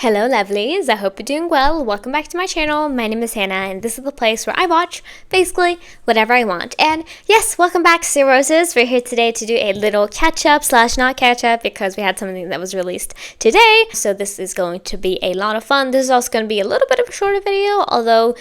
Hello lovelies, I hope you're doing well. Welcome back to my channel. My name is Hannah and this is the place where I watch basically whatever I want. And yes, welcome back to Roses. We're here today to do a little catch up / not catch up because we had something that was released today. So this is going to be a lot of fun. This is also going to be a little bit of a shorter video, although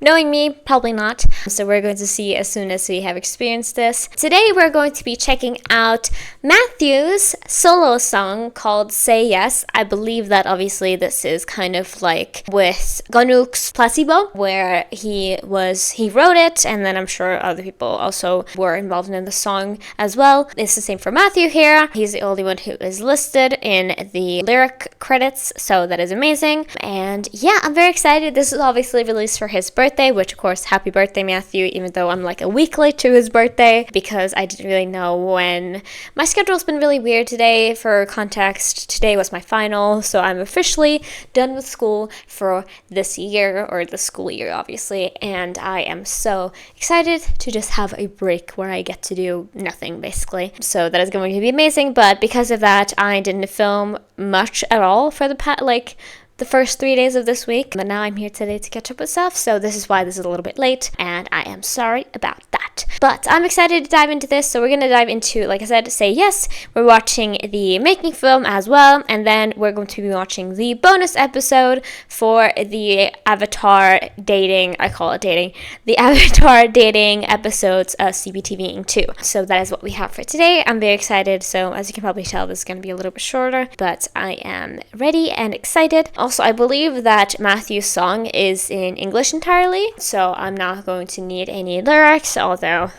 knowing me, probably not. So we're going to see as soon as we have experienced this. Today we're going to be checking out Matthew's solo song called Say Yes. I believe that obviously this is kind of like with Gonuk's Placebo, where he wrote it, and then I'm sure other people also were involved in the song as well. It's the same for Matthew here. He's the only one who is listed in the lyric credits, so that is amazing. And yeah, I'm very excited. This is obviously released for his birthday, which of course, happy birthday Matthew, even though I'm like a week late to his birthday because I didn't really know when. My schedule's been really weird today. For context, today was my final, so I'm officially done with school for this year, or the school year obviously, and I am so excited to just have a break where I get to do nothing basically. So that is going to be amazing, but because of that I didn't film much at all for the first 3 days of this week, but now I'm here today to catch up with stuff, so this is why this is a little bit late, and I am sorry about that. But I'm excited to dive into this, so we're going to dive into, like I said, Say Yes. We're watching the making film as well, and then we're going to be watching the bonus episode for the Avatar dating, the Avatar dating episodes of ZBTVing2. So that is what we have for today. I'm very excited, so as you can probably tell, this is going to be a little bit shorter, but I am ready and excited. Also, I believe that Matthew's song is in English entirely, so I'm not going to need any lyrics, although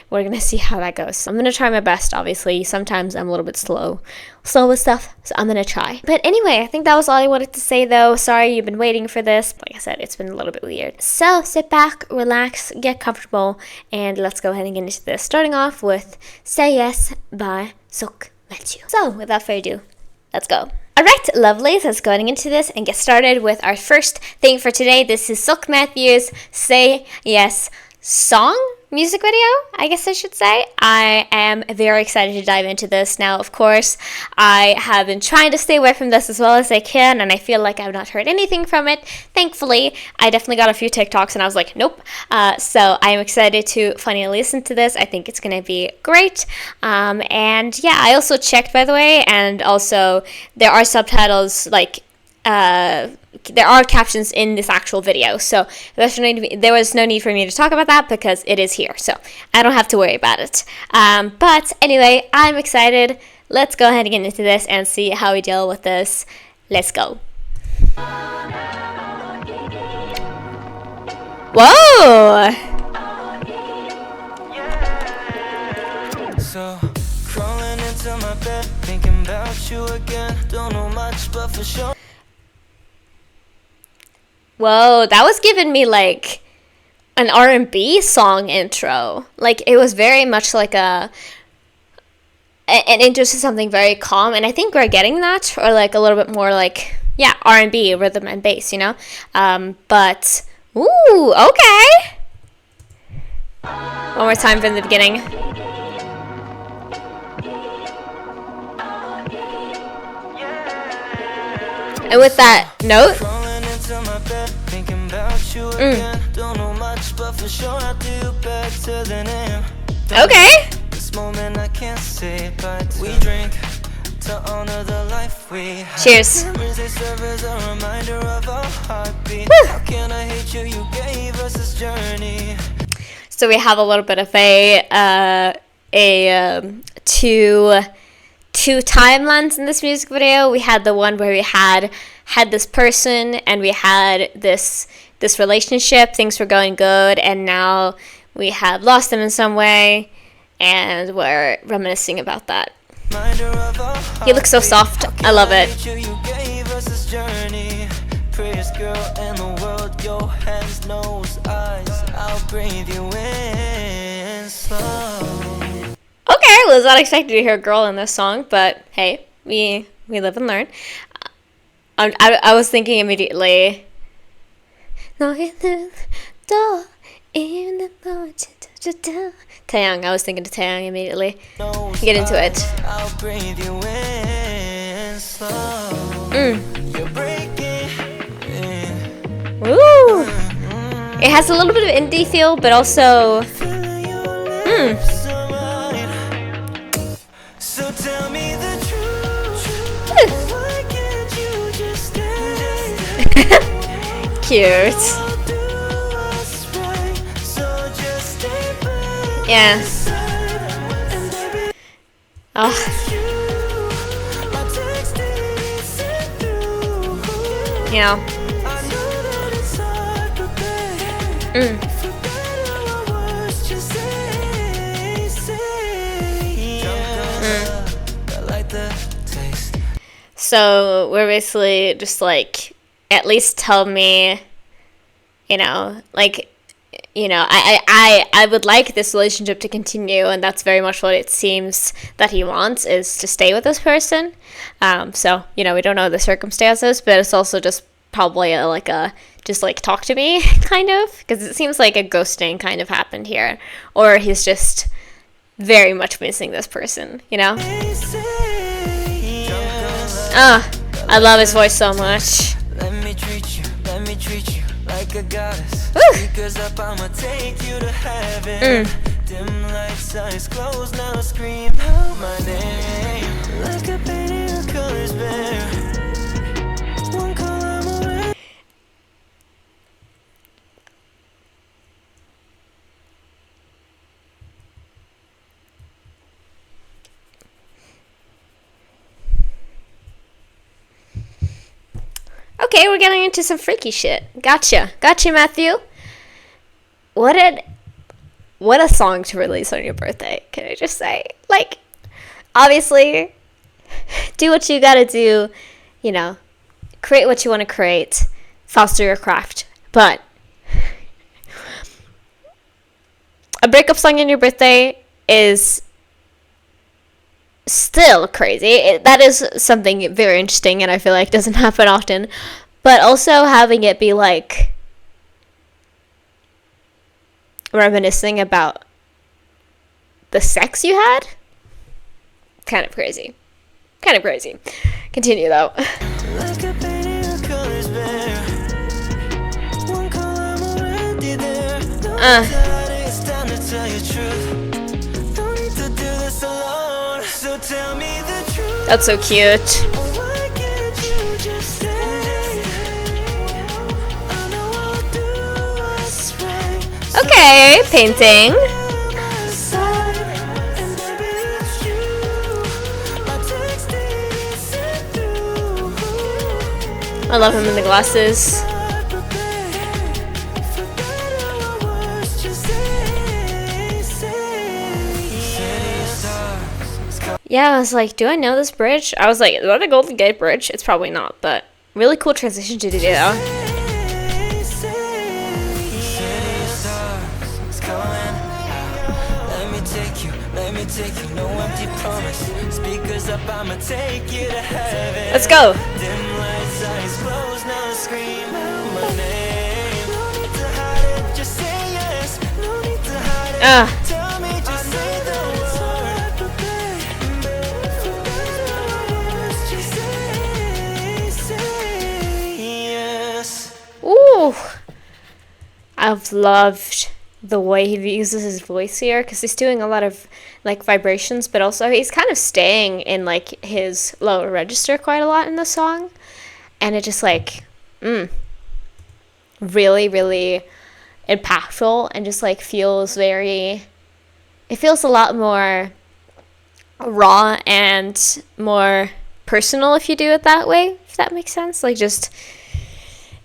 we're going to see how that goes. I'm going to try my best, obviously. Sometimes I'm a little bit slow with stuff, so I'm going to try. But anyway, I think that was all I wanted to say, though. Sorry you've been waiting for this. Like I said, it's been a little bit weird. So sit back, relax, get comfortable, and let's go ahead and get into this. Starting off with Say Yes by Seok Matthew. So without further ado, let's go. Alright, lovelies, let's go into this and get started with our first thing for today. This is Seok Matthew's Say Yes song, music video, I guess I should say. I am very excited to dive into this. Now, of course, I have been trying to stay away from this as well as I can, and I feel like I've not heard anything from it. Thankfully, I definitely got a few TikToks, and I was like, nope. So I am excited to finally listen to this. I think it's going to be great. And yeah, I also checked, by the way, and also there are subtitles, there are captions in this actual video, so there was no need for me to talk about that because it is here, so I don't have to worry about it. But anyway, I'm excited. Let's go ahead and get into this and see how we deal with this. Let's go. Whoa! So crawling into my bed, thinking about you again. Don't know much, but for sure. Whoa, that was giving me like an R&B song intro. Like it was very much like an intro to something very calm, and I think we're getting that, or like a little bit more like, yeah, R&B, rhythm and bass, you know? But, ooh, okay. One more time from the beginning. And with that note, okay. This moment I can't say, but we drink to honor the life we have. Cheers. They serve as a reminder of our heartbeat. How can I hate you? You gave us this journey. So we have a little bit of two timelines in this music video. We had the one where we had this person and we had this relationship, things were going good, and now we have lost them in some way, and we're reminiscing about that. He looks so soft. I love it. Okay, I was not expecting to hear a girl in this song, but hey, we live and learn. I was thinking immediately, Taeyang. I was thinking of Taeyang immediately. Get into it. Ooh. It has a little bit of indie feel, but also So tell me the truth. Why can't you just stay? cute. Do us right, so just stay by Yeah. my side. And baby, Oh, my text ain't sent through. yeah. I know that it's hard, but babe, for better or worse, just say yeah. I like the taste. So we're basically just like, at least tell me, I would like this relationship to continue, and that's very much what it seems that he wants, is to stay with this person. So, we don't know the circumstances, but it's also just probably just like talk to me kind of, because it seems like a ghosting kind of happened here, or he's just very much missing this person, I love his voice so much. Let me treat you like a goddess. Woo. Because up, I'ma take you to heaven. Dim lights, eyes closed, now scream out my name. Like a painting of colors bare. One call, I'm away. Okay, we're getting into some freaky shit. Gotcha, Matthew. What a song to release on your birthday, can I just say? Like, obviously, do what you gotta do, create what you want to create, foster your craft. But a breakup song on your birthday is still crazy. That is something very interesting, and I feel like doesn't happen often. But also having it be like reminiscing about the sex you had, kind of crazy. Continue though. Like a painting of colors bare. One call, I'm already there. Don't it's time to tell you truth. Don't need to do this alone. So tell me the truth. That's so cute. Why can't you just stay? I know I'll do what's right. Okay, painting. By my side. And baby, it's you. My text ain't sent through. I love him in the glasses. Yeah, I was like, do I know this bridge? I was like, is that a Golden Gate Bridge? It's probably not, but really cool transition to do though. Let's go. Ooh, I've loved the way he uses his voice here, because he's doing a lot of like vibrations, but also he's kind of staying in like his lower register quite a lot in the song, and it just like really, really impactful, and just like feels a lot more raw and more personal if you do it that way, if that makes sense. Like, just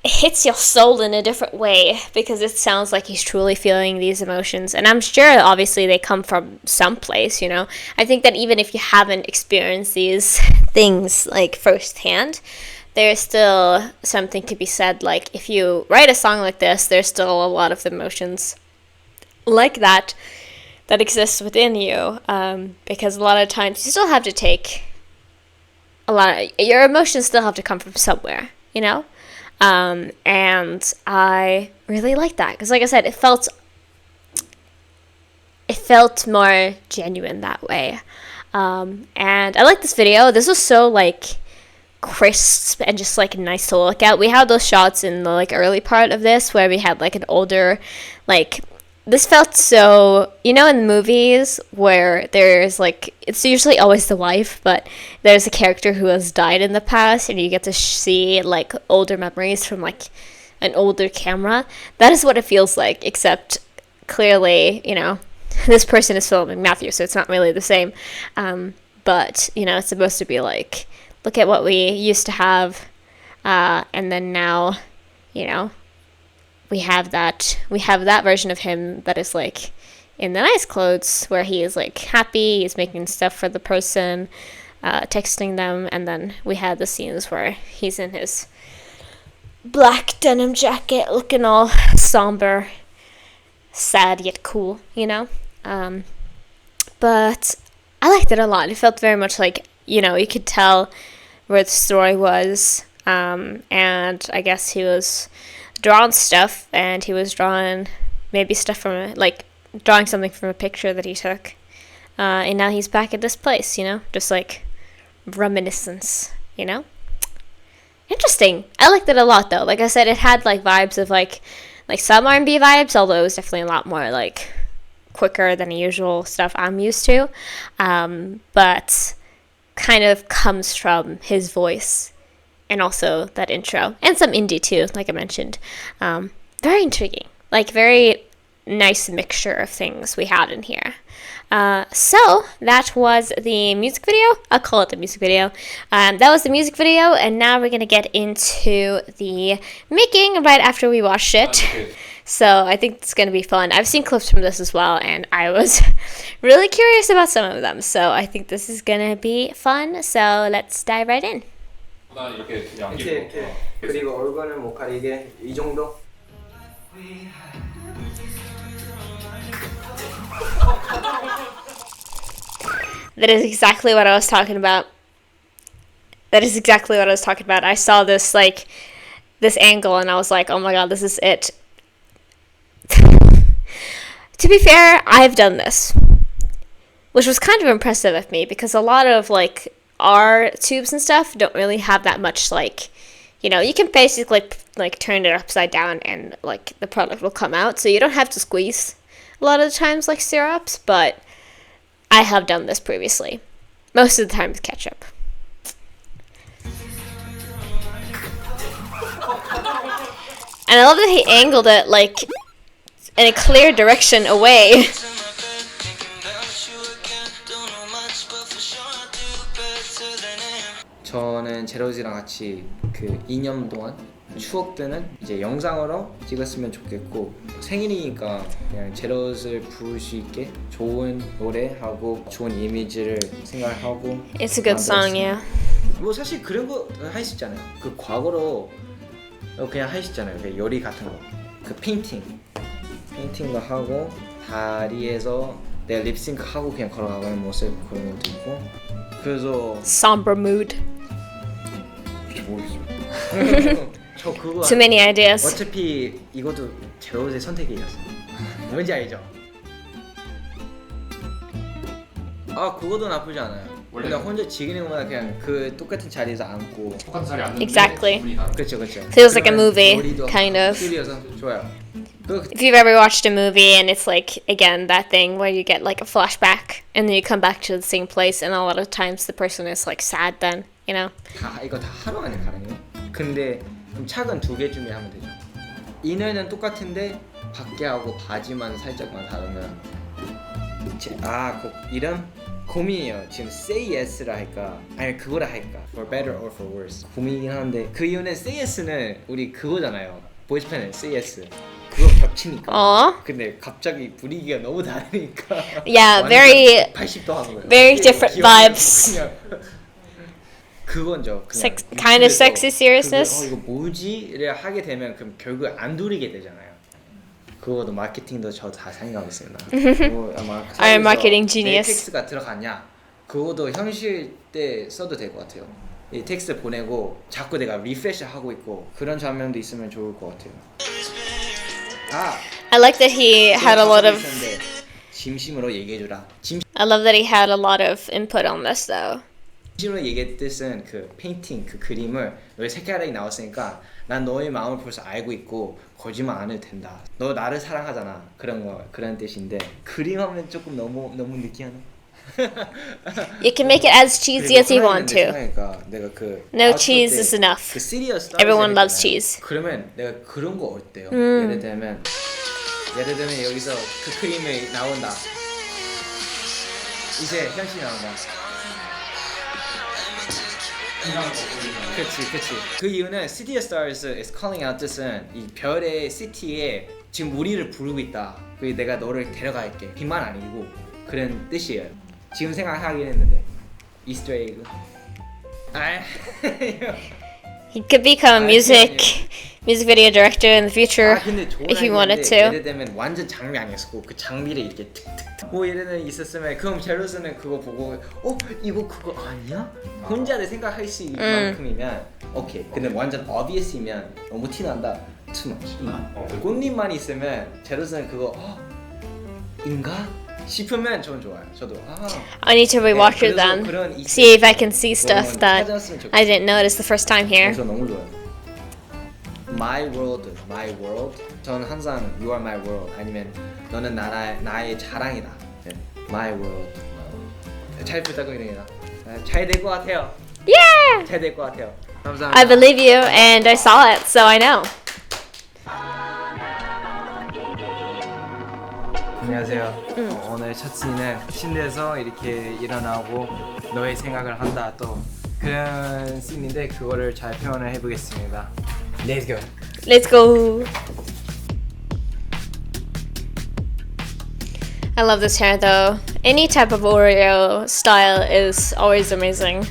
it hits your soul in a different way, because it sounds like he's truly feeling these emotions, and I'm sure obviously they come from someplace. I think that even if you haven't experienced these things like firsthand, there's still something to be said. Like, if you write a song like this, there's still a lot of emotions like that exists within you, because a lot of times you still have to take your emotions still have to come from somewhere, and I really like that, because like I said, it felt more genuine that way, and I like this video. This was so like crisp and just like nice to look at. We had those shots in the like early part of this where we had like an older, like, this felt so, you know, in movies where there's like, it's usually always the wife, but there's a character who has died in the past and you get to see like older memories from like an older camera. That is what it feels like, except clearly, you know, this person is filming Matthew, so it's not really the same. But, you know, it's supposed to be like, look at what we used to have, and then now, you know, we have that version of him that is like in the nice clothes where he is like happy, he's making stuff for the person, texting them, and then we had the scenes where he's in his black denim jacket looking all somber, sad yet cool, you know. But I liked it a lot. It felt very much like, you know, you could tell where the story was, and I guess he was drawing stuff, and he was drawing maybe stuff from like drawing something from a picture that he took, and now he's back at this place, you know, just like reminiscence, you know. Interesting. I liked it a lot though. Like I said, it had like vibes of like some R&B vibes, although it was definitely a lot more like quicker than the usual stuff I'm used to, but kind of comes from his voice and also that intro and some indie too, like I mentioned. Very intriguing, like very nice mixture of things we had in here. So that was the music video. I'll call it the music video. That was the music video, and now we're gonna get into the making right after we watched it. So I think it's gonna be fun. I've seen clips from this as well, and I was really curious about some of them. So I think this is gonna be fun. So let's dive right in. 이렇게 그리고 얼굴은 못 가리게 이 정도. That is exactly what I was talking about. I saw this like this angle and I was like, oh my god, this is it. To be fair, I've done this, which was kind of impressive of me because a lot of like our tubes and stuff don't really have that much, like, you know, you can basically like turn it upside down and like the product will come out, so you don't have to squeeze a lot of the times like syrups, but I have done this previously, most of the time with ketchup. And I love that he angled it like in a clear direction away. 저는 제로즈랑 같이 그 2년 동안 추억되는 이제 영상으로 찍었으면 좋겠고, 생일이니까 그냥 제로즈를 부를 수 있게 좋은 노래하고 좋은 이미지를 생각하고. It's a good song, yeah. 뭐 사실 그런 거 할 수 있잖아요. 그 과거로 그냥 할 수 있잖아요. 그 요리 같은 거, 그 페인팅도 하고 다리에서 내가 립싱크 하고 그냥 걸어가는 모습, 그런 것도 있고. 그래서 Somber mood. 모르겠어요. 저 그거 Too many ideas. 어차피 이것도 제로즈의 선택이었어. 뭔지 알죠? 아, 그거도 나쁘지 않아요. 그냥 혼자 즐기는 것보다 그냥 그 똑같은 자리에서 앉고. 똑같은 자리에 앉는 Exactly. 그렇죠. Feels like a movie, kind of. 스릴이어서 좋아요. If you've ever watched a movie and it's like, again, that thing where you get like a flashback and then you come back to the same place and a lot of times the person is like sad then, you know? 이거 다 하루 안에 가능해요? 근데 그럼 착은 2개 준비하면 되죠. 이너는 똑같은데 밖에 하고 바지만 살짝만 다르면. 그 이름? 고민이에요. 지금 say yes라 할까 아니 그거라 할까, for better or for worse 고민이긴 한데, 그 이유는 say yes는 우리 그거잖아요. 보이스팬은 say yes 그거 겹치니까. 근데 갑자기 분위기가 너무 다르니까. Yeah, very 80도 하는 거예요. very different vibes. 그건죠. Kind of sexy seriousness. 이거 뭐지를 하게 되면 그럼 결국 안 누리게 되잖아요. 그거도 마케팅도 저 다 생각하고 있습니다. 아마 I'm a marketing genius. 텍스트가 들어갔냐? 그거도 현실 때 써도 될 것 같아요. 이 텍스트 보내고 자꾸 내가 리프레시 하고 있고 그런 장면도 있으면 좋을 것 같아요. I like that he had a lot of. 진심으로 얘기해주라. I love that he had a lot of input on this though. 진심으로 얘기했듯은 그 페인팅 그 그림을 너의 색깔이 나왔으니까 난 너의 마음을 벌써 알고 있고 거짓말 안 해도 된다. 너 나를 사랑하잖아. 그런 뜻인데 그림하면 조금 너무 느끼하네. You can make it as cheesy as you want to. 내가 그 No cheese is enough. 그 시리어스 Everyone loves cheese. 그러면 내가 그런 거 어때요? 예를 들면 여기서 그 그림이 나온다. 이제 현실이 나온다. 그치. 그 이유는 City of Stars is calling out 뜻은 이 별의 시티에 지금 우리를 부르고 있다. 그리고 내가 너를 데려갈게. 빈말 아니고 그런 뜻이에요. 지금 생각하긴 했는데 이스터 에그. He could become a music video director in the future 근데 if he wanted to. 예를 들면 완전 장미 아니었고 그 장미를 이렇게 툭툭 뭐 예를 들면 있었으면 그럼 제로스는 그거 보고 이거 그거 아니야? 혼자를 생각할 수 있는 만큼이면 오케이. 근데 완전 obvious이면 너무 티난다. too much. 꽃잎만 있으면 제로스는 그거 인가? 싶으면 전 좋아요. 저도 I need to rewatch it then. See if I can see stuff that I didn't notice the first time here. 저 너무 좋아요. My world. 저는 항상 You are my world 아니면 너는 나의 자랑이다. My world. 잘 부탁드립니다. 잘 될 것 같아요. Yeah! 잘 될 것 같아요. 감사합니다. I believe you and I saw it, so I know. 안녕하세요. 오늘 첫 씬은 침대에서 이렇게 일어나고 너의 생각을 한다 또 그런 씬인데 그거를 잘 표현을 해보겠습니다. Let's go. Let's go. I love this hair though. Any type of Oreo style is always amazing.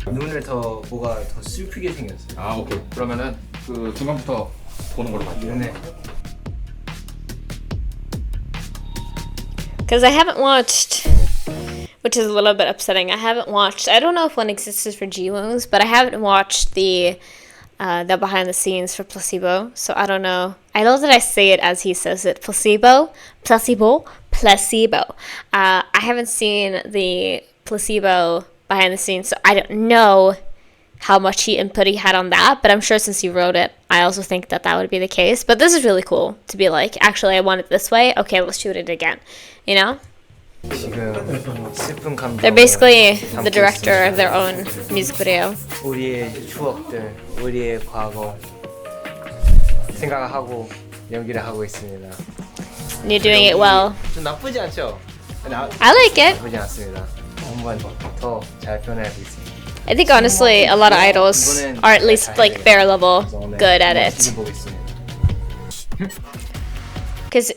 눈을 뭐가 더 슬프게 생겼어요. 오케이. 그러면은 그 중간부터 보는 걸로 갈게요. 네. Because I haven't watched, which is a little bit upsetting. I don't know if one exists for G-Wings, but I haven't watched the behind the scenes for Placebo, so I don't know. I know that I say it as he says it, Placebo. I haven't seen the Placebo behind the scenes, so I don't know how much input he had on that, but I'm sure since he wrote it, I also think that would be the case. But this is really cool to be like, actually I want it this way, okay, let's shoot it again, you know? 지금 슬픈 감정. They're basically the director of their own music video. 우리의 추억들, 우리의 과거 생각하고 연기를 하고 있습니다. And you're doing it well. 좀 나쁘지 않죠? I like it. 나쁘지 않습니다. 한번 더 잘 표현해 보겠습니다. I think honestly a lot of idols are at least like bare level good at it. Because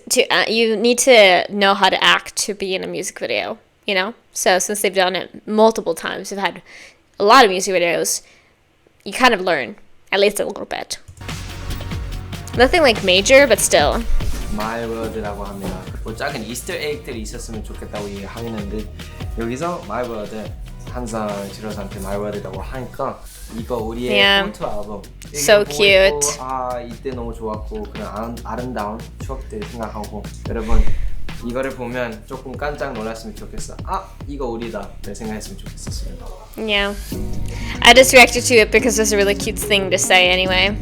you need to know how to act to be in a music video, you know? So since they've done it multiple times, they've had a lot of music videos, you kind of learn, at least a little bit. Nothing like major, but still. My World라고 합니다. 뭐 작은 이스터 에그들이 있었으면 좋겠다고 얘기하겠는데 여기서 My World 항상 지로사한테 My World라고 하니까 이거 우리의 폴트 앨범 So cute. 이때 너무 좋았고 그런 아름다운 추억들 생각하고 여러분 이거를 보면 조금 깜짝 놀랐으면 좋겠어. 이거 우리다 생각했으면 좋겠었어요. Yeah. I just reacted to it because it's a really cute thing to say anyway.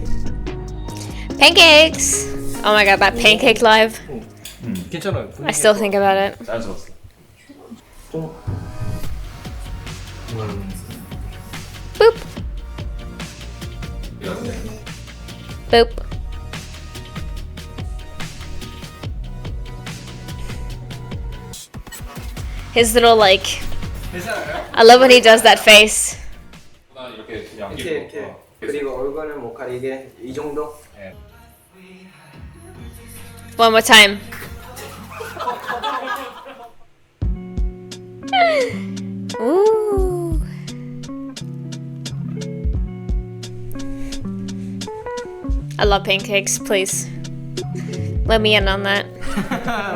Pancakes! Oh my god, that pancake live. 괜찮아요. I still think about it. 잘 들었어. Boop. Boop. His little like, I love when he does that face. 이렇게 양귀 이렇게 그리고 얼굴은 못 가리게 이 정도. One more time. Ooh. I love pancakes. Please let me in on that.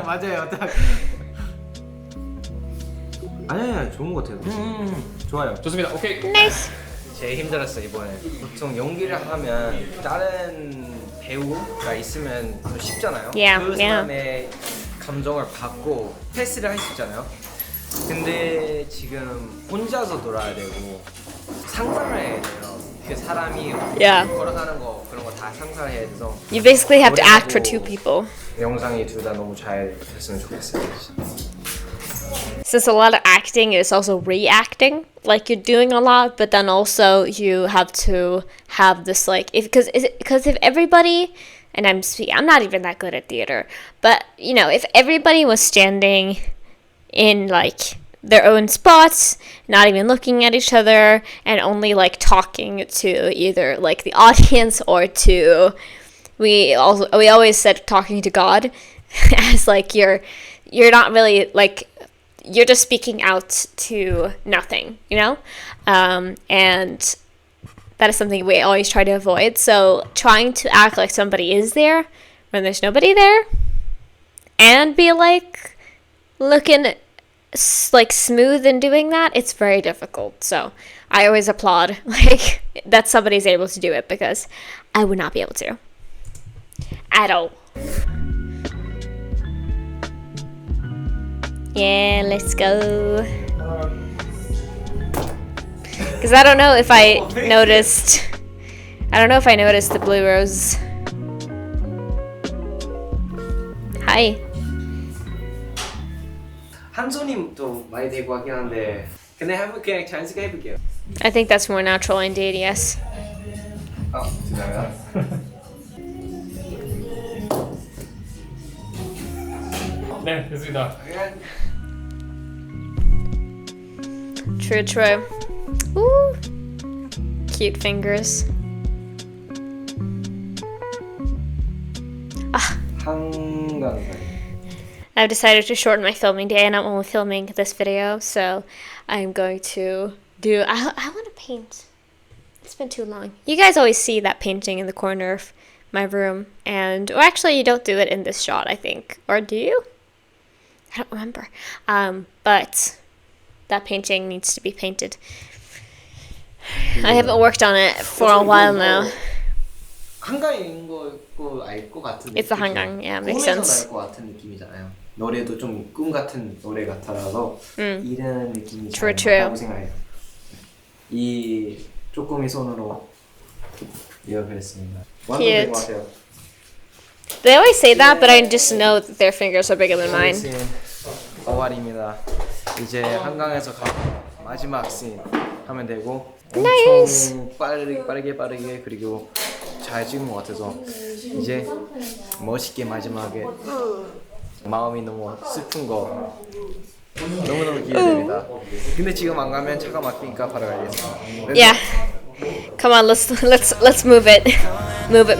맞아요. 딱. 아니야 좋은 것 같아요. 좋아요. 좋습니다. 오케이. Nice. 제일 힘들었어 이번에. 보통 연기를 하면 다른 배우가 있으면 더 쉽잖아요. Yeah, 그 yeah. 사람의 감정을 받고 패스를 할 수 있잖아요. 근데 지금 혼자서 놀아야 되고 상상을 해야 돼요. 그 사람이 Yeah. 걸어가는 거 그런 거 다 상상을 해야 돼서 You basically have to act for two people. 영상이 둘 다 너무 잘 됐으면 좋겠어요. Since a lot of acting is also reacting, like you're doing a lot, but then also you have to have this like because if everybody, and I'm not even that good at theater, but you know, if everybody was standing in like their own spots, not even looking at each other, and only like talking to either like the audience or to we always said talking to God as like you're not really like you're just speaking out to nothing, you know? And that is something we always try to avoid. So trying to act like somebody is there when there's nobody there and be like looking like smooth in doing that, it's very difficult. So I always applaud like that somebody's able to do it because I would not be able to at all. Yeah, let's go. Because I don't know if I noticed the blue rose. Hi. 한 손님도 많이 되고 하긴 한데 근데 한번 그냥 자연스럽게 해볼게요. I think that's more natural indeed, yes. 죄송합니다. 네, 됐습니다. True, true. Ooh. Cute fingers. 한강사이. I've decided to shorten my filming day and I'm only filming this video, so I'm going to do... I want to paint. It's been too long. You guys always see that painting in the corner of my room, and... Or actually, you don't do it in this shot, I think. Or do you? I don't remember. But that painting needs to be painted. I haven't worked on it for a while now. 한강인 거 알 것 같은 It's the 한강, yeah, makes sense. 꿈에서 날 것 같은 느낌이잖아요. 노래도 좀 꿈 같은 노래 같아서 이런 느낌이 잘 맞다고 생각해요. 이 쪼꼬미 손으로 이어그랬습니다. 완성 된 것 같아요. They always say that, but I just know that their fingers are bigger than mine. 5월입니다. 이제 한강에서 마지막 씬 하면 되고 Nice. 엄청 빠르게 그리고 잘 찍은 것 같아서 이제 멋있게 마지막에 마음이 너무 슬픈 거 너무너무 기대됩니다. 근데 지금 안 가면 차가 막히니까 바로 가야겠습니다. Yeah. Come on, let's move it. Move it.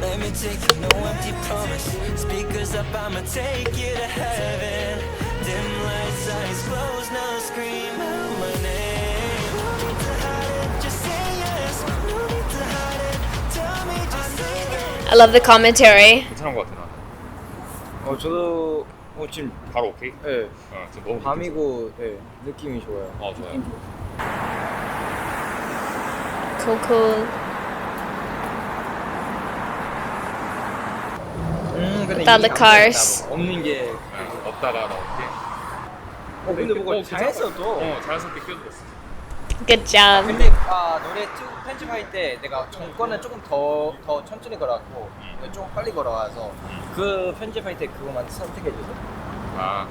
Let me take you, no empty promise. Speakers up, I'ma take you to heaven. Dim lights, eyes closed, now scream out my name. No need to hide it, just say yes. No need to hide it, tell me, just say yes. I love the commentary. 괜찮은 것 같아 나. 저도 지금 바로 오케이? 네, 지금 너무 밤이고 네, 느낌이 좋아요. 좋아요. Cool. Without the cars. 없는 게 없다가 나올게. 근데 뭐가 잘했어도 자연스럽게 끼워줬어. Good job. 근데 노래 편집할 때 내가 정권은 조금 더 천천히 걸어갔고 좀 빨리 걸어가서 그 편집할 때 그거만 선택해줘서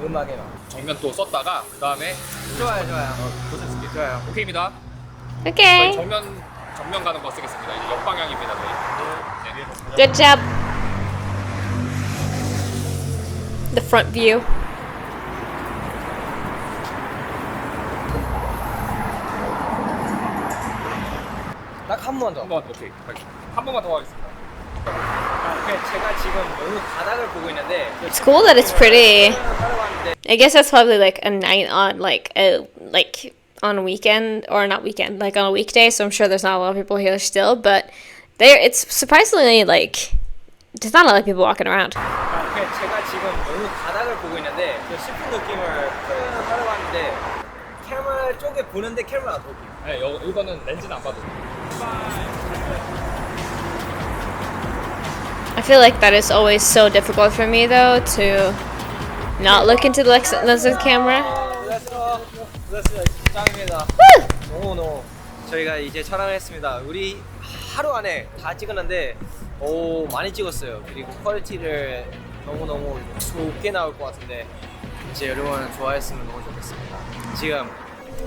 음악에만 정면 또 썼다가 그 다음에 좋아요 보셨을게. 좋아요. 오케이입니다. 저희 Okay. 정면 가는 거 쓰겠습니다. 이제 역방향입니다. 저희. Good job. The front view. 딱 한 번 더. 오케이. 한 번만 더 하겠습니다. 제가 지금 너무 바닥을 보고 있는데 It's cool that it's pretty. I guess that's probably like a night on like on a weekend or not weekend, like on a weekday, so I'm sure there's not a lot of people here still, but it's surprisingly like there's not a lot of people walking around. 제가 지금 너무 바닥을 보고 있는데 슬픈 느낌을 하려고 하는데 카메라 쪽에 보는데 카메라가 더 웃겨요. 네, 이거는 렌즈는 안 봐도 돼. I feel like that is always so difficult for me though to Not look into the lens of the camera. 짱입니다. 너무 저희가 이제 촬영했습니다. 우리 하루 안에 다 찍었는데 많이 찍었어요. 그리고 퀄리티를 너무 좋게 나올 것 같은데 이제 여러분 좋아했으면 너무 좋겠습니다. 지금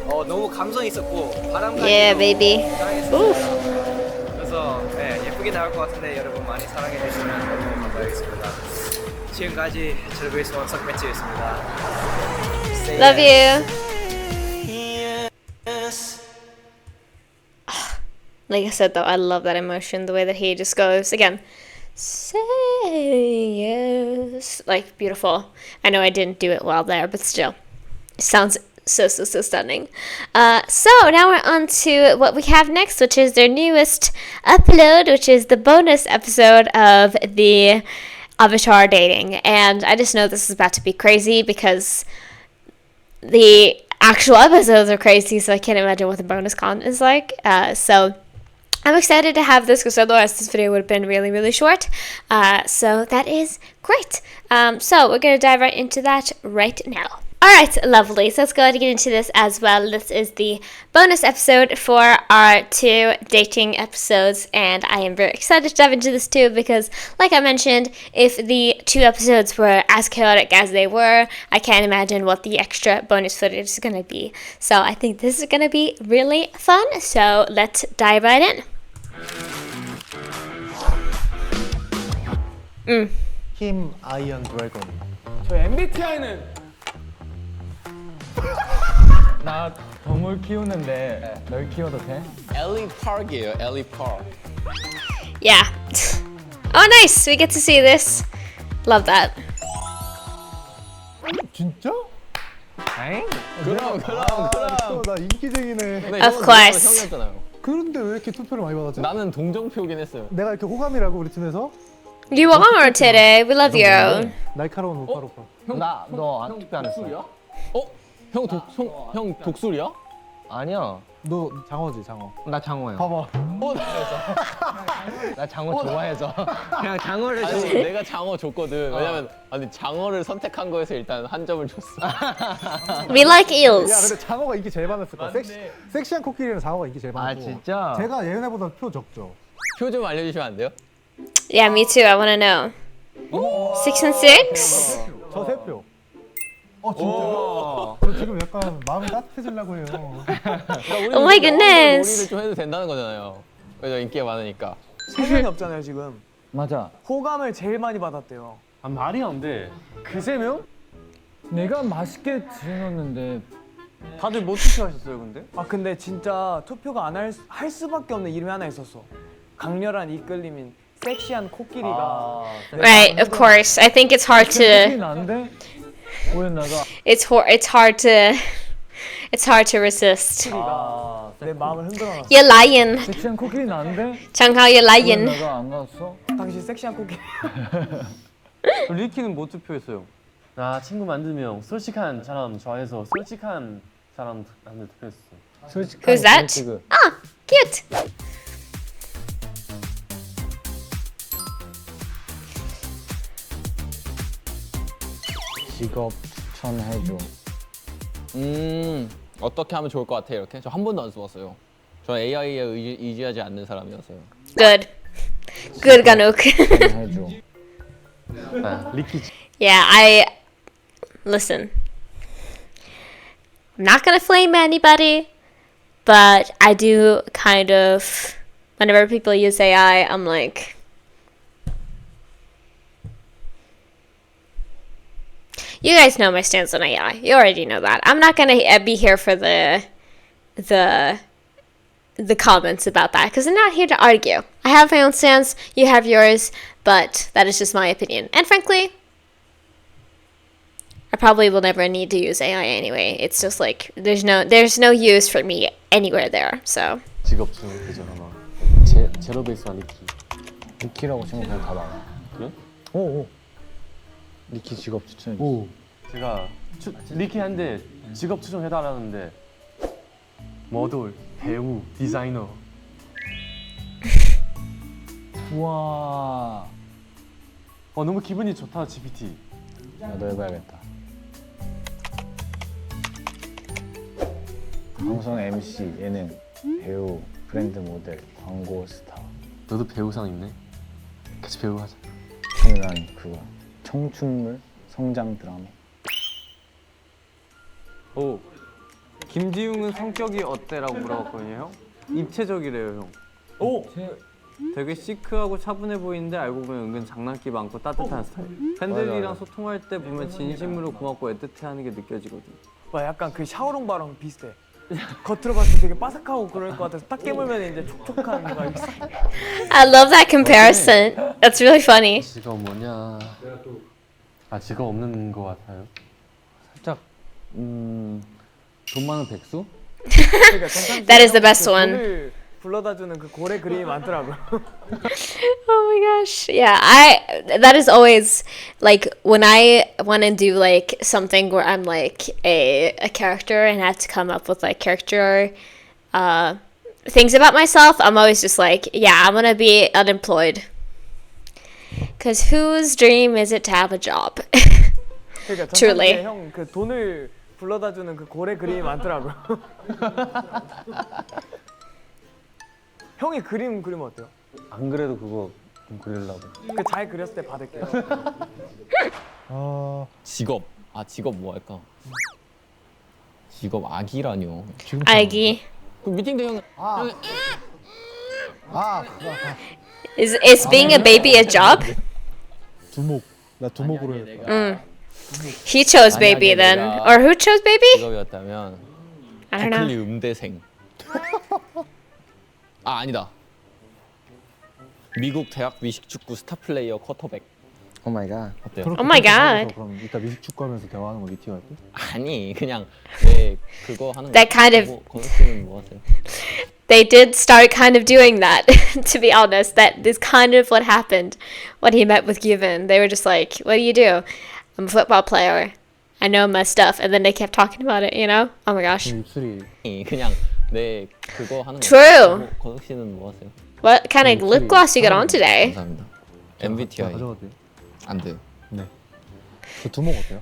너무 감성 있었고 바람까지 Yeah, baby. 그래서 네, 예쁘게 나올 것 같은데 여러분 많이 사랑해 주시면 너무 감사하겠습니다. 지금까지 제로베이스원 석 매치였습니다. Love you. Like I said though, I love that emotion, the way that he just goes again. Say yes. Like beautiful. I know I didn't do it well there, but still. It sounds so stunning. So now we're on to what we have next, which is their newest upload, which is the bonus episode of the Avatar dating. And I just know this is about to be crazy because the actual episodes are crazy, so I can't imagine what the bonus content is like. So I'm excited to have this because otherwise this video would have been really short. So that is great. So we're going to dive right into that right now. Alright, lovely. So let's go ahead and get into this as well. This is the bonus episode for our 2 dating episodes, and I am very excited to dive into this too because, like I mentioned, if the 2 episodes were as chaotic as they were, I can't imagine what the extra bonus footage is going to be. So I think this is going to be really fun, so let's dive right in. 팀 아이언 드래곤. 저 MBTI는 나 동물 키우는데 널 키워도 돼? 엘리 파크예요. 엘리 파크. Yeah. Oh, nice. We get to see this. Love that. 진짜? 그럼. 나 인기쟁이네. Of course. 형이었잖아요. 그런데 왜 이렇게 투표를 많이 받았지? 나는 동정표긴 했어요. 내가 이렇게 호감이라고 우리 팀에서? You are today. We love you. 날카로운 오빠로빠. 너 투표 안 했어? 형 독수리야? 아니야. 너 장어지 장어. 나 장어야. 봐봐. 나 장어 좋아해서 그냥 장어를 줘. 아니 내가 장어 줬거든. 왜냐면 장어를 선택한 거에서 일단 한 점을 줬어. We like 야 eels. 근데 장어가 인기 제일 많았을 거야. 섹시한 코끼리는 장어가 인기 제일 많고. 아 진짜? 제가 예은이보다 표 적죠. 표 좀 알려주시면 안 돼요? Yeah, me too. I want to know. 6 and 6? 저 3표. 진짜요? 저 지금 약간 마음이 따뜻해지려고 해요. Oh my goodness. 놀이를 좀 해도 된다는 거잖아요. 그래서 인기가 많으니까. 3명이 없잖아요 지금. 맞아. 호감을 제일 많이 받았대요. 아, 말이 안 돼. 그 3명? 내가 맛있게 지어놨는데 다들 못 투표하셨어요 근데? 아 근데 진짜 투표가 안 할 수밖에 없는 이름이 하나 있었어. 강렬한 이끌림인 섹시한 코끼리가. Right, of course. I think it's hard to. 난데 왜 내가 It's hard to resist. 코끼리가 내 마음을 흔들어놨어. You're lying. 섹시한 코끼리 난데 장하오, you're 왜 lying. 내가 안 갔어? 당신 섹시한 코끼리. 리키는 못 투표했어요. 나 친구 만들면 솔직한 사람 좋아해서 솔직한 사람한테 투표했어. Who's that? Ah, cute. 직업 추천해줘. 어떻게 하면 좋을 것 같아 이렇게? 저 한 번도 안 써봤어요. 저 AI에 의지하지 않는 사람이어서요. Good. Good, Ganuk. 해줘. 리키 Yeah, listen. I'm not gonna flame anybody, but I do kind of, whenever people use AI, I'm like, you guys know my stance on AI. You already know that. I'm not gonna be here for the comments about that because I'm not here to argue. I have my own stance. You have yours, but that is just my opinion. And frankly, I probably will never need to use AI anyway. It's just like there's no use for me anywhere there. So 직업 중에 되죠 아마. 제로베이스원 리키. 리키라고 치면 그냥 다 나와. 그래? 오. 리키 직업 추천해. 오. 제가 리키한테 직업 추천해달라는데 모델, 배우, 디자이너. 우와. 너무 기분이 좋다 GPT. 나도 해봐야겠다. 방송 MC, 예능, 배우, 브랜드 모델, 광고 스타. 너도 배우상 있네. 같이 배우 하자. 저는 난 그거 청춘물 성장 드라마. 오. 김지웅은 성격이 어때라고 물어봤거든요, 형. 입체적이래요, 형. 오. 되게 시크하고 차분해 보이는데 알고 보면 은근 장난기 많고 따뜻한 스타일. 팬들이랑 소통할 때 보면 진심으로 고맙고 애틋해하는 게 느껴지거든. 와, 약간 그 샤오롱바랑 비슷해. 겉으로 봤을 때 되게 바삭하고 그럴 것 같아서 딱 깨물면 이제 촉촉한 거 있어. I love that comparison. That's really funny. 직업 뭐냐? 아, 직업 없는 것 같아요. 살짝 돈 많은 백수? That is the best one. 돈을 불러다 주는 그 고래 그림이 많더라고요. Oh my gosh. Yeah, that is always like when I want to do like something where I'm like a character and have to come up with like character things about myself, I'm always just like, yeah, I'm going to be unemployed. Cuz whose dream is it to have a job? 그러니까 Truly. 형 그 돈을 불러다 주는 그 고래 그림이 많더라고요. 형이 그림 그리면 어때요? 안 그래도 그거 좀 그리려고. 그 잘 그렸을 때 받을게요. 직업. 아 직업 뭐 할까? 직업 아기라뇨. 아기. 그 미팅도 형. Is being a baby a job? 두목. 나 두목으로 해. He chose baby then. Or who chose baby? 직업이었다면 I don't know. 버클리 음대생. 아 아니다. 미국 대학 미식축구 스타 플레이어 쿼터백. 오 마이 갓. 어때요? Oh my god. 그럼 이따 미식축구 하면서 대화하는 거 미팅 할게. 아니 그냥 왜 그거 하는 거. That kind of- 건우 씨는 뭐 하세요? They did start kind of doing that, to be honest. That is kind of what happened when he met with Given. They were just like, what do you do? I'm a football player. I know my stuff. And then they kept talking about it, you know? Oh my gosh. 입술이 그냥 내 그거 하는 거. True. 건우 씨는 뭐 하세요? What kind of lip gloss you got on today? 감사합니다. MBTI 가져가도 돼요? 안 돼요. 네. 그 두목 어때요?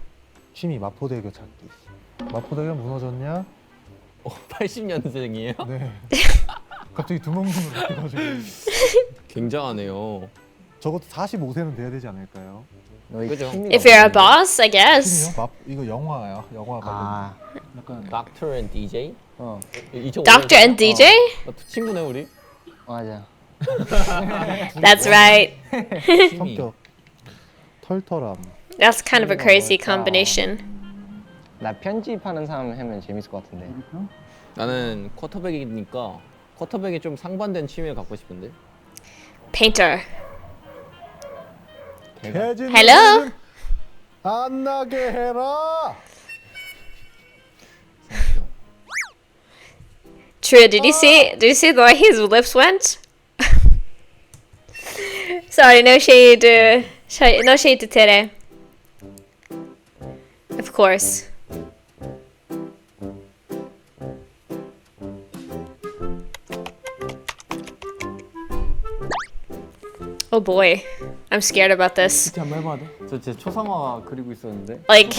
취미 마포대교 찾기. 마포대교 무너졌냐? 80년생이에요? 네. 갑자기 두목눈으로 바뀌어가지고. 굉장하네요. 적어도 45세는 돼야 되지 않을까요? 그죠? If you're a boss, I guess. 취미요? 이거 영화야. 영화 관련. 약간 Doctor and DJ? Doctor and DJ? 친구네 우리. 맞아. That's right. 성격. 털털함. That's kind of a crazy combination. 나 편집하는 사람 하면 재밌을 것 같은데. 나는 쿼터백이니까 쿼터백이 좀 상반된 취미를 갖고 싶은데. Painter. Hello. 안 나게 해라. True. Did you see the way his lips went? Sorry, no shade. No shade to Tere. Of course. Oh boy, I'm scared about this. 한번 해봐야 돼. 저 제 초상화 그리고 있었는데. Like,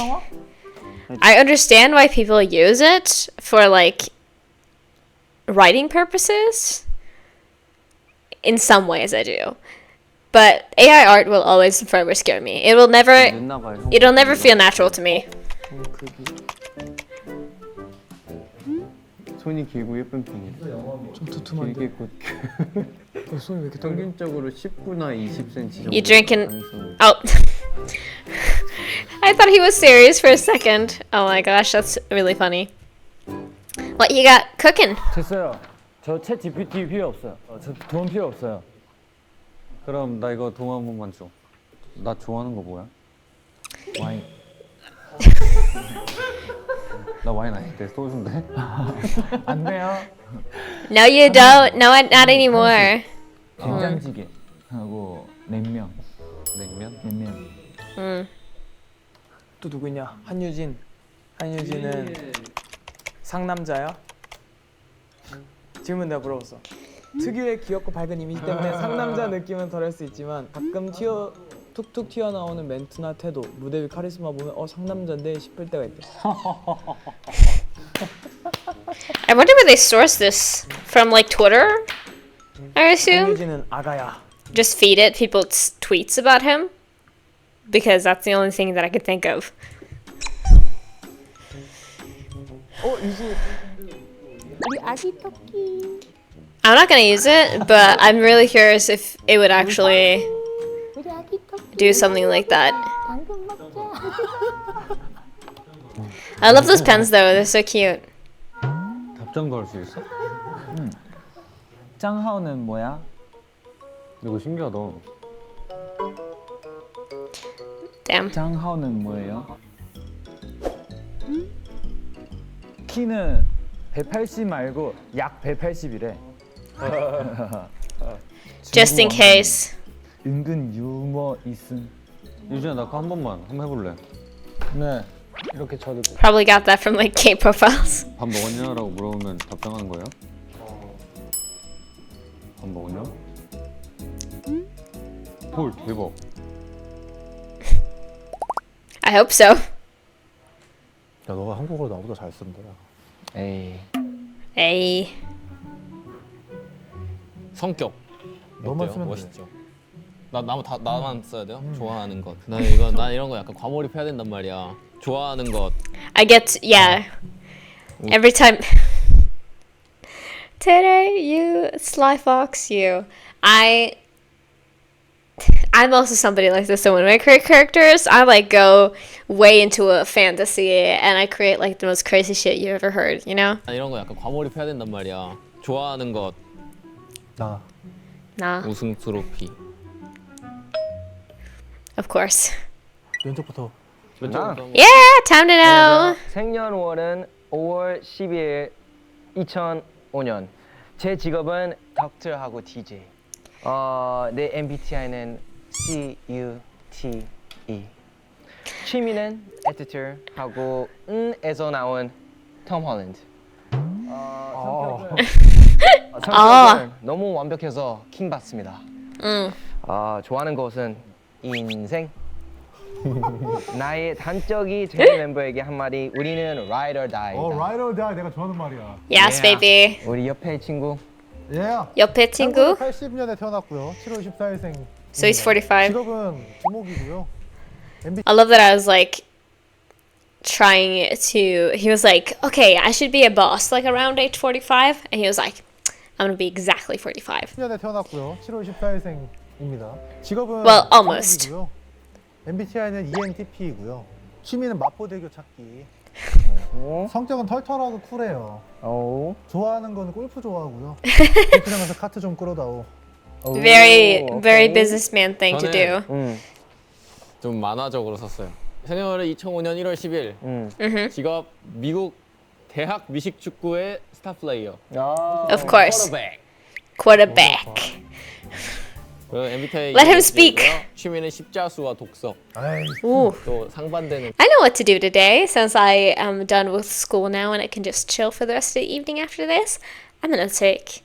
I understand why people use it for like writing purposes. In some ways, I do, but AI art will always forever scare me. It will never. 됐나 봐요. It'll never feel natural to me. 손이 길고 예쁜 편이에요. 좀 두툼한데. 길게 고 손이 왜 이렇게 떨려? 평균적으로 19나 20cm 정도. You drinking? 가능성이 Oh, I thought he was serious for a second. Oh my gosh, that's really funny. What you got cooking? 됐어요. 저 챗 GPT 필요 없어요. 저 돈 필요 없어요. 그럼 나 이거 동 한 번만 줘. 나 좋아하는 거 뭐야? 와인. 나 와인 아닌데 소주인데? 안 돼요. No, you don't. No, not anymore. 된장찌개 하고 냉면. 냉면? 또 누구 있냐? 한유진. 한유진은 상남자야? 질문 내가 물어봤어. 특유의 귀엽고 밝은 이미지 때문에 상남자 느낌은 덜할 수 있지만 가끔 툭툭 튀어나오는 멘트나 태도, 무대 위 카리스마 보면 상남자인데 싶을 때가 있대. I wonder where they source this from, like Twitter, I assume. 유진은 아가야. Just feed it people's tweets about him, because that's the only thing that I could think of. I'm not gonna use it, but I'm really curious if it would actually do something like that. I love those pens though, they're so cute. 답장도 할 수 있어? 짱하오는 뭐야? 이거 신기하다. Damn. 짱하오는 뭐예요? 키는 180 말고 약 180이래. Just in case. 은근 유머 있음. 유진아 나 그거 한 번만 한번 해볼래? 네. 이렇게 저도 Probably got that from like K profiles. 밥 먹었냐라고 물어보면 답장하는 거예요? 밥 먹었냐? 헐 대박. I hope so. 야 너가 한국어를 나보다 잘 쓴다. 에이. Hey. 성격. 너만 어때요? 쓰면 돼. 멋있죠. 나만 써야 돼요? 좋아하는 것. 나 이런 거 약간 과몰입해야 된단 말이야. 좋아하는 것. I get yeah. Every time. Today, you sly fox, you. I'm also somebody like this. So when I create characters, I like go way into a fantasy and I create like the most crazy shit you ever heard. You know? 나 이런 거 약간 과몰입해야 된단 말이야. 좋아하는 것. 나 Nah, 우승 트로피. of course. 왼쪽부터. Yeah, time to know. 생년월은 5월 12일 2005년. 제 직업은 덕터하고 DJ. 내 MBTI는 CUTE. 취미는 에디터하고 에서 나온 톰 홀랜드. 성격은 너무 완벽해서 킹 받습니다. 좋아하는 것은 인생. 나의 단적이 제이 멤버에게 한마디. 우리는 ride or die. Ride or die 내가 좋아하는 말이야. Yes, Yeah. baby. 우리 옆에 친구. 옆에 친구. 1980년에 태어났고요. 7월 14일생. So he's 45. 직업은 두목이고요. I love that I was like trying to. He was like, okay, I should be a boss like around age 45, and he was like, I'm gonna be exactly 45. 10년에 태어났고요. 7월 14일생입니다. 직업은 Well, almost. 두목이고요. MBTI는 ENTP이고요. 취미는 마포대교 찾기. 성격은 털털하고 쿨해요. 좋아하는 건 골프 좋아하고요. 골프장 가서 카트 좀 끌어다오. Very businessman thing to do. 좀 만화적으로 썼어요. 생년월일 2005년 1월 10일. 직업 미국 대학 미식축구의 스타 플레이어. Of course. Quarterback. MBTI Let him speak. 취미는 십자수와 독서. Ooh. 또 상반되는. I know what to do today since I am done with school now and I can just chill for the rest of the evening after this. I'm gonna take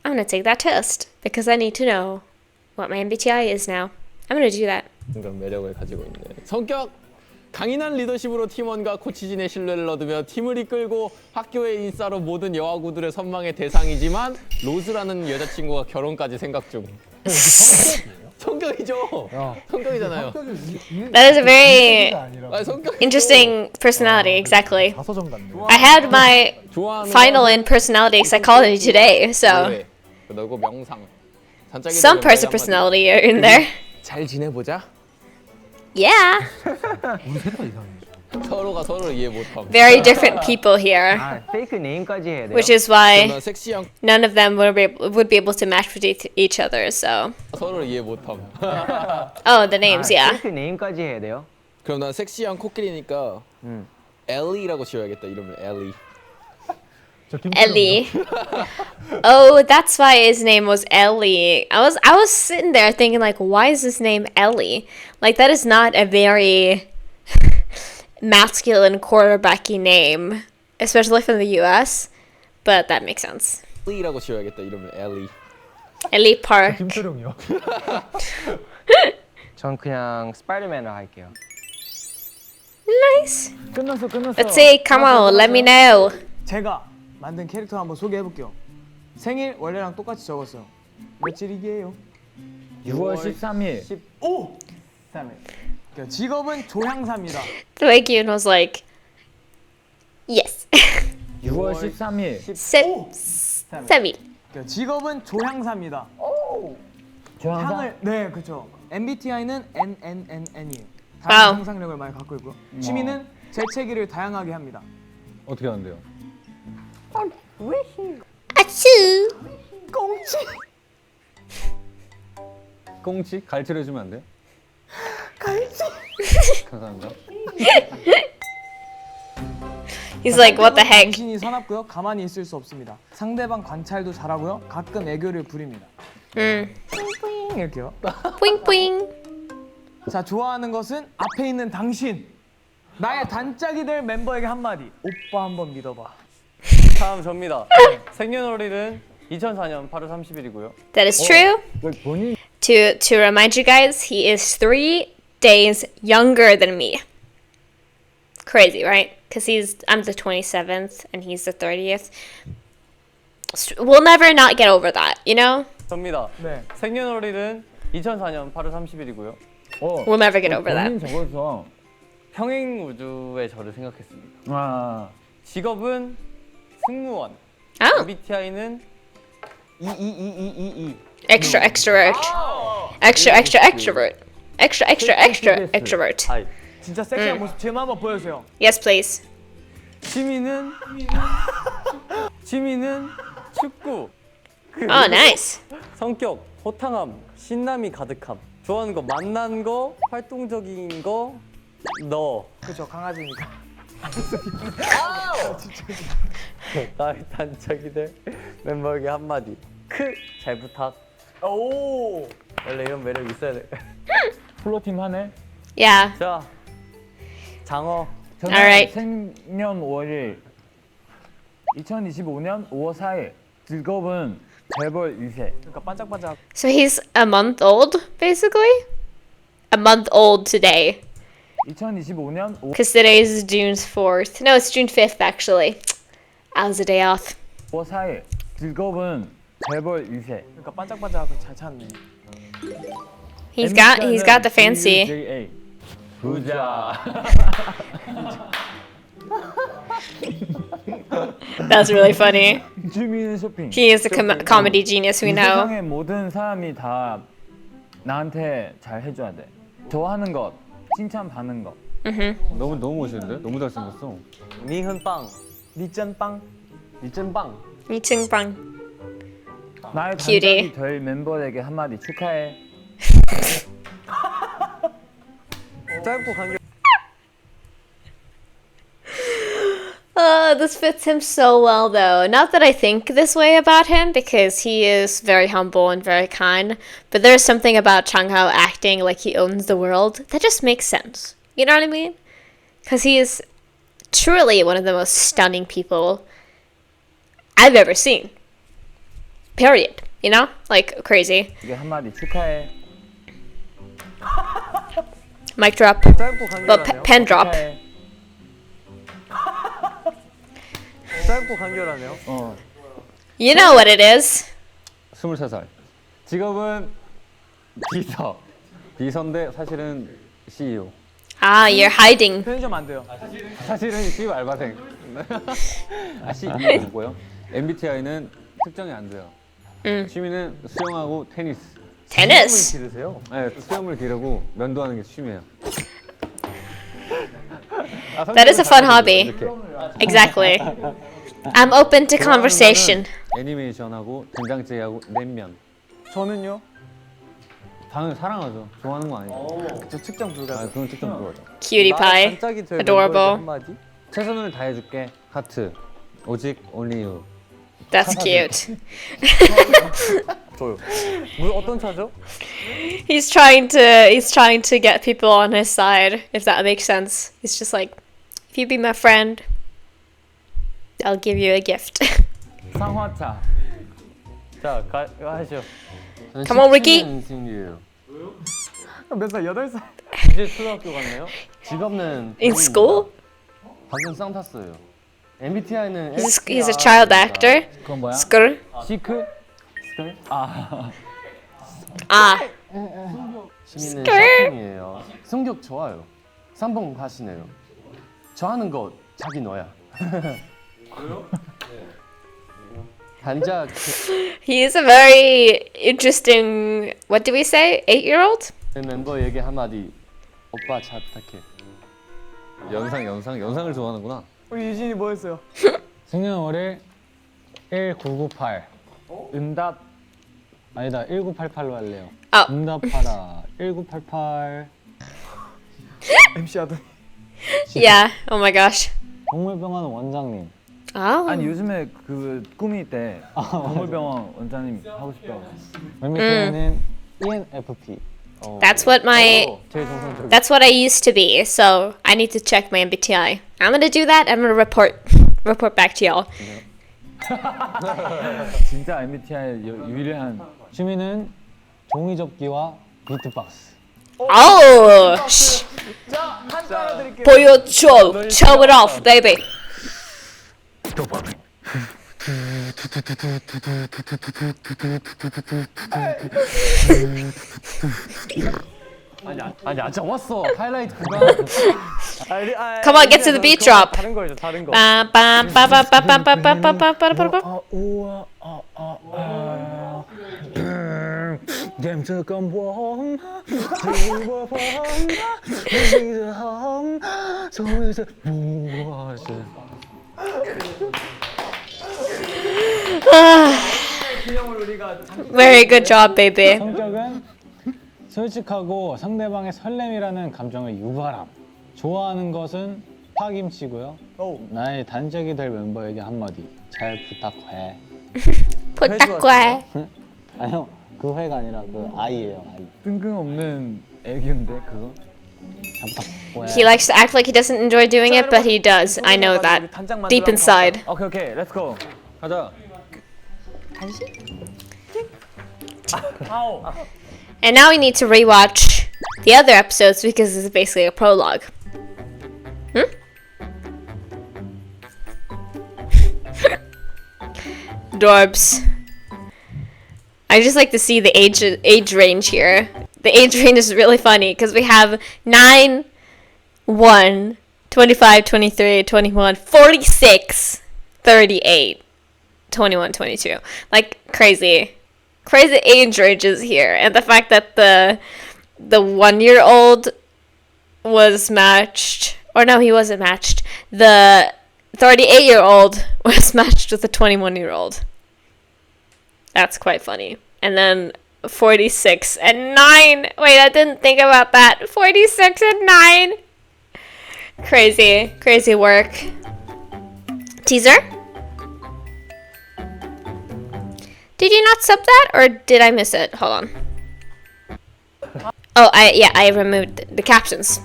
that test because I need to know what my MBTI is now. I'm gonna do that. 그런 매력을 가지고 있는. 성격 강인한 리더십으로 팀원과 코치진의 신뢰를 얻으며 팀을 이끌고 학교의 인싸로 모든 여아구들의 선망의 대상이지만 로즈라는 여자친구와 결혼까지 생각 중. 성격이죠. 성격이잖아요. That is a very 성격. interesting personality, exactly. 자서전 같네. I had my 좋아하는 final in personality psychology today, so 그리고 명상. some parts of personality are in there. 잘 지내보자. Yeah, 우리 셋다 이상해. 서로가 서로를 이해 못함. very different people here, 페이크 네임까지 해야 돼요. which is why 난 섹시한 none of them would be able to match with each other. So, 서로를 이해 못함. oh, the names, yeah. 페이크 네임까지 해야 돼요. 그럼 난 섹시한 코끼리니까 엘리라고 지어야겠다. 이름을 엘리. Ellie. Oh, that's why his name was Ellie. I was sitting there thinking like, why is his name Ellie? Like that is not a very masculine quarterbacky name, especially from the US. But that makes sense. 엘리라고 지어야겠다. 이름을 엘리. Ellie Park. 김철용이요. 전 그냥 스파이더맨을 할게요. Nice. 끝났어. Let's see. Come on, let me know. 제가 만든 캐릭터 한번 소개해볼게요. 생일 원래랑 똑같이 적었어요. 며칠이게요? 6월 13일. 오! 3일. 직업은 조향사입니다. The way Kyun was like, yes. 6월 13일. 3일. 직업은 조향사입니다. 조향사? 향을 네 그렇죠. MBTI는 NNNN이에요. 와우. 다양한 상상력을 많이 갖고 있고요. 취미는 재채기를 다양하게 합니다. 어떻게 하는데요? 아츄. 꽁치. 꽁치? 갈치를 해주면 안 돼요? 갈치. 감사합니다. He's like, what the heck? 정신이 사납고요. 가만히 있을 수 없습니다. 상대방 관찰도 잘하고요. 가끔 애교를 부립니다. 뿌잉 이렇게요. 뿌잉뿌잉. 자 좋아하는 것은 앞에 있는 당신. 나의 단짝이 될 멤버에게 한마디. 오빠 한번 믿어봐. 다음 접니다. 생년월일은 2004년 8월 30일이고요. That is true. 본인 To remind you guys, he is 3 days younger than me. Crazy, right? Because I'm the 27th and he's the 30th. We'll never not get over that, you know? 접니다. 네. 생년월일은 2004년 8월 30일이고요. We'll never get over that. 본인 적어서. 평행 우주의 저를 생각했습니다. 아. 직업은 승무원. Oh, MBTI는 extra extrovert. Extra extrovert. Extra extrovert. 아이. 진짜 섹시한 모습 제만 한번 보여주세요. Yes, please. 취미는 축구. Oh, nice. 성격 호탕함, 신남이 가득함. 좋아하는 거 만난 거, 활동적인 거, 너. 그렇죠 강아지니까. 나의 단짝이 될 멤버에게 한마디. 잘 부탁. 오. 원래 이런 매력 있어야 돼. 플로팀 하네. Yeah. 자, 장어. 저는 Alright. 생년월일 2025년 5월 4일. 직업은 재벌 2세. 그러니까 반짝반짝. So he's a month old, basically? A month old today. 2025년 5월 Because today is June 4th. No, it's June 5th, actually. I was a day off. 4일. 직업은 재벌 2세. 그러니까 반짝반짝하고 잘 찾네. He's got the fancy. 부자. That's really funny. 취미는 쇼핑. He is a comedy genius, we 이 know. 세상의 모든 사람이 다 나한테 잘 해줘야 돼. 좋아하는 것, 칭찬받는 것. 너무 멋있는데? 너무 잘생겼어. 미흔빵. 니짠빵. 이젠빵. 미층빵. 나의 Cutie. 단짝이 될 멤버에게 한마디 축하해. 짧고 간결. This fits him so well, though. Not that I think this way about him, because he is very humble and very kind, but there's something about Changhao acting like he owns the world that just makes sense. You know what I mean? Because he is truly one of the most stunning people I've ever seen. Period. You know? Like, crazy. 이게 한마디 축하해. Mic drop. 짧고 Well, 간결하네요. pen drop. 축하해. 짧고 간결하네요. You know what it is. 23살. 직업은 비서. 비서인데 사실은 CEO. Ah, you're hiding. 편의점 안 돼요. 사실은 CEO 알바생. CEO 누구고요? MBTI는 특정이 안 돼요. 취미는 수영하고 테니스. Tennis. 기르세요? 네, 수염을 기르고 면도하는 게 취미예요. That is a fun hobby. Exactly. I'm open to conversation. 애니메이션하고 된장찌개하고 냉면. 저는요. 당연히 사랑하죠. 좋아하는 거 아니고. 저 측정 불가. 아, 그건 특정 그거죠. Cutie pie. 단짝이 될 Adorable. 멤버에게 한마디. 최선을 다해줄게. 하트. 오직 only you. That's cute. 저요. 어떤 차죠? He's trying to get people on his side, if that makes sense. He's just like, if you be my friend, I'll give you a gift. 상화차. 자, 하시죠. Come on, Ricky. 몇 살? 8살? 이제 초등학교 갔네요. 직업은 In school? 방금 쌍 탔어요. MBTI는 He's a child actor. 그건 뭐야? Skr. 시크? 아 시민은 샤핑이에요. 성격 좋아요. 3번 하시네요. 저 하는 거 자기 너야. 단짝 He is a very interesting, what do we say, 8-year-old? 멤버 얘기 한마디. 오빠 잘 부탁해. 영상을 좋아하는구나. 우리 유진이 뭐 했어요? 생년월일 1998 응답 아니다 1988로 할래요. 응답하라 1988 MC 하더니. Yeah, oh my gosh. 동물병원 원장님. Oh. 아니 요즘에 그 꿈이 있대. 동물병원 원장님 하고 싶다고. MBTI는 ENFP. That's what 제일 정상적인. that's what I used to be. So I need to check my MBTI. I'm gonna do that. I'm gonna report back to y'all. 진짜 MBTI 유일한 취미는 종이접기와 비트박스. Oh, 자, 한 따라 드릴게요. 보여줘, show it off, baby. 아니 아직 왔어 하이라이트 구간. Come on, get to the beat drop. 다른 거죠, 다른 거. Bam, bam, bam, bam, bam, bam, bam, bam, bam, bam, bam, bam. Very good job, baby. 성격은 솔직하고 상대방의 설렘이라는 감정을 유발함. 좋아하는 것은 파김치고요. 나의 단짝이 될 멤버에게 한마디. 잘 부탁해. 부탁해. 아니요, 그 회가 아니라 그 아이예요. 아이. 뜬금없는 애기인데 그거. 잘 부탁해. He likes to act like he doesn't enjoy doing it, but he does. I know that deep inside. 오케이, 렛츠고. 가자. And now we need to rewatch the other episodes because this is basically a prologue. Dorbs. I just like to see the age range here. The age range is really funny because we have 9, 1, 25, 23, 21, 46, 38, 21, 22. Like crazy age ranges here, and the fact that the 1-year-old was matched, or no, he wasn't matched. The 38-year-old was matched with a 21-year-old. That's quite funny. And then 46 and 9. Wait, I didn't think about that. 46 and 9. Crazy work. Teaser? Did you not sub that, or did I miss it? Hold on. Oh, I removed the captions.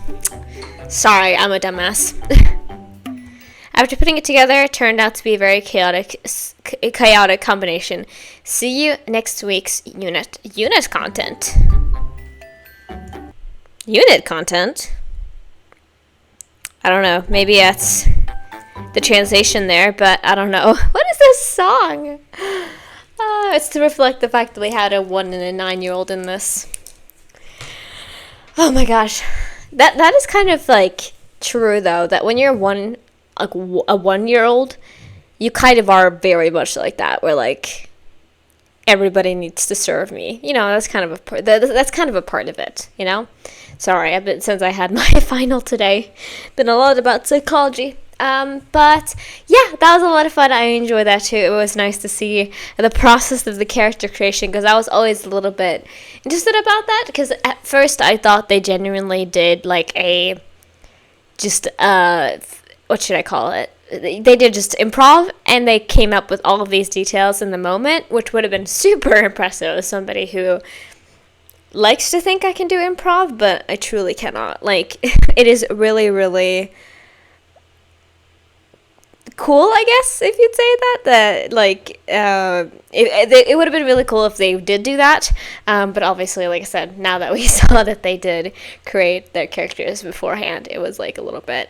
Sorry, I'm a dumbass. After putting it together, it turned out to be a very chaotic combination. See you next week's unit content. Unit content? I don't know. Maybe that's the translation there, but I don't know. What is this song? It's to reflect the fact that we had a 1 and a 9-year-old in this. Oh my gosh. That is kind of like true though, that when you're a 1-year-old, you kind of are very much like that, where like everybody needs to serve me. You know, that's kind of a part of it, you know? Sorry, since I had my final today, been a lot about psychology. But yeah, that was a lot of fun. I enjoyed that too. It was nice to see the process of the character creation, because I was always a little bit interested about that, because at first I thought they genuinely did like what should I call it? They did just improv, and they came up with all of these details in the moment, which would have been super impressive as somebody who likes to think I can do improv, but I truly cannot. Like, it is really, really cool, I guess, if you'd say that like it would have been really cool if they did do that, but obviously, like I said, now that we saw that they did create their characters beforehand, it was like a little bit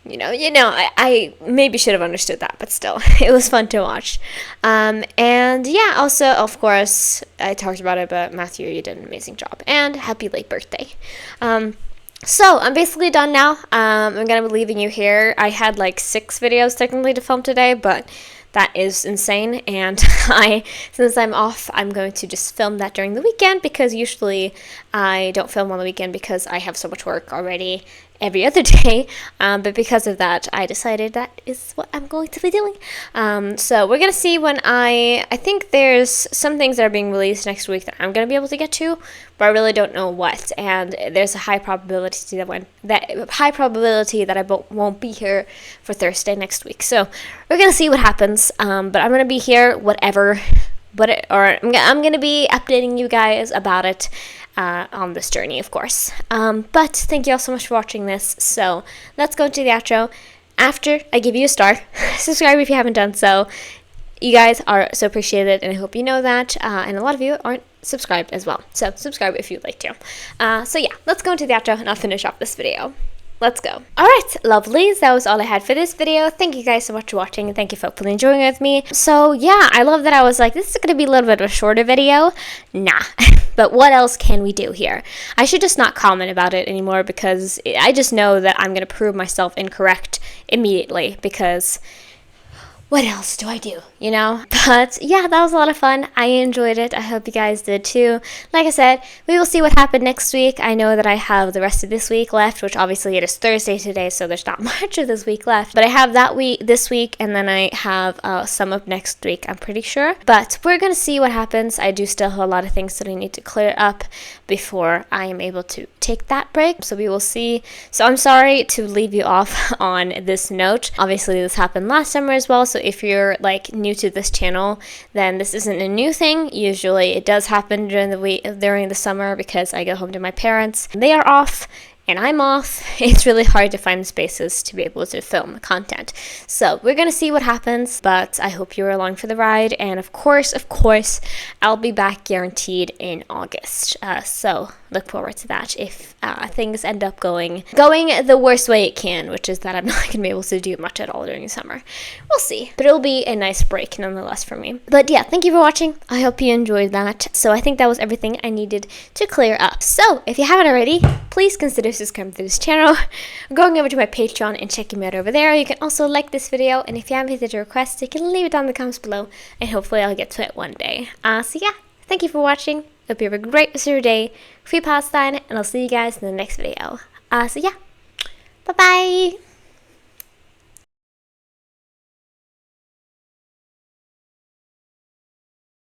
I maybe should have understood that, but still, it was fun to watch. And yeah, also, of course, I talked about it, but Matthew, you did an amazing job. And happy late birthday. So I'm basically done now. I'm gonna be leaving you here. I had like 6 videos technically to film today, but that is insane. And since I'm off, I'm going to just film that during the weekend, because usually I don't film on the weekend because I have so much work already every other day, but because of that, I decided that is what I'm going to be doing. So we're gonna see when I think there's some things that are being released next week that I'm gonna be able to get to, but I really don't know what. And there's a high probability that I won't be here for Thursday next week. So we're gonna see what happens. But I'm gonna be here, I'm gonna be updating you guys about it on this journey, of course. But thank you all so much for watching this. So let's go into the outro. After I give you a star, subscribe if you haven't done so. You guys are so appreciated, and I hope you know that. And a lot of you aren't subscribed as well, so subscribe if you'd like to. So yeah, let's go into the outro and I'll finish off this video. Let's go. Alright, lovelies, that was all I had for this video. Thank you guys so much for watching, and thank you for hopefully enjoying it with me. So yeah, I love that I was like, this is going to be a little bit of a shorter video. Nah, but what else can we do here? I should just not comment about it anymore, because I just know that I'm going to prove myself incorrect immediately, because what else do I do, But yeah, that was a lot of fun. I enjoyed it. I hope you guys did too. Like I said, we will see what happened next week. I know that I have the rest of this week left, which obviously it is Thursday today, so there's not much of this week left. But I have this week, and then I have some of next week, I'm pretty sure. But we're going to see what happens. I do still have a lot of things that I need to clear up before I am able to take that break, so we will see. So I'm sorry to leave you off on this note. Obviously this happened last summer as well, so if you're like new to this channel, then this isn't a new thing. Usually it does happen during the summer, because I go home to my parents, they are off and I'm off. It's really hard to find spaces to be able to film content. So we're gonna see what happens, but I hope you're along for the ride. And of course, I'll be back guaranteed in August. So look forward to that if things end up going the worst way it can, which is that I'm not gonna be able to do much at all during the summer. We'll see, but it'll be a nice break nonetheless for me. But yeah, thank you for watching. I hope you enjoyed that. So I think that was everything I needed to clear up. So if you haven't already, please consider subscribing to this channel, going over to my Patreon and checking me out over there. You can also like this video, and if you have anything to request, you can leave it down in the comments below, and hopefully I'll get to it one day. So yeah, thank you for watching. Hope you have a great rest of your day, free Palestine, and I'll see you guys in the next video. So yeah, bye bye.